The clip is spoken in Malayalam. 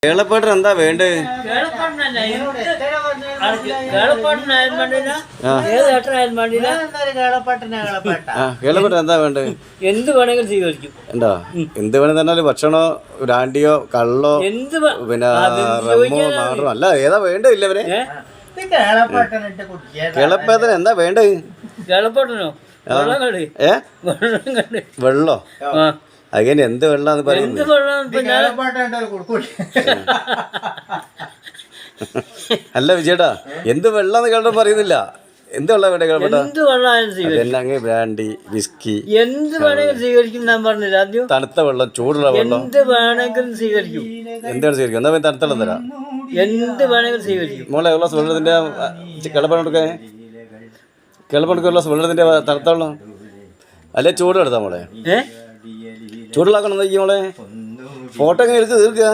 കേളപ്പാട്ടിന് എന്താ വേണ്ടത്? കേളപ്പാട്ടിന് എന്താ വേണ്ടത്? എന്ത് വേണമെങ്കിലും സ്വീകരിക്കും. എന്താ എന്ത് വേണമെന്ന് പറഞ്ഞാല് ഭക്ഷണോ ബ്രാൻഡിയോ കള്ളോ പിന്നെ റമ്മോ നാടോ അല്ല ഏതാ വേണ്ടതില്ല അവര്? കേളപ്പാട്ടിന് എന്താ വേണ്ടത്? കേളപ്പാട്ടിനോ വെള്ളോ? അങ്ങനെ എന്ത് വെള്ളാന്ന് പറയുന്നത്? അല്ല വിജയേട്ടാ, എന്ത് വെള്ളാന്ന് കേട്ടോ പറയുന്നില്ല. എന്ത് വെള്ളം വേണ്ട കേൾപ്പട്ട? ബ്രാൻഡി വിസ്കി എന്ത് വേണമെങ്കിലും സ്വീകരിക്കും. ഞാൻ പറഞ്ഞില്ല ആദ്യം. തണുത്ത വെള്ളം ചൂടുള്ള വെള്ളം എന്ത് വേണമെങ്കിലും സ്വീകരിക്കും. എന്താണ് സ്വീകരിക്കും? എന്നാ തണുത്ത വെള്ളം തരാം. എന്ത് വേണമെങ്കിലും സ്വീകരിക്കും. മോളെ ഗ്ലാസ് വെള്ളത്തിന്റെ കിളപ്പണ വെള്ളത്തിന്റെ തണുത്ത വെള്ളം അല്ലെ ചൂട് എടുത്താ മോളെ? ചൂടുള്ളാക്കണം മോളെ. ഫോട്ടോ എങ്ങനെ എടുത്ത് തീർക്കുക?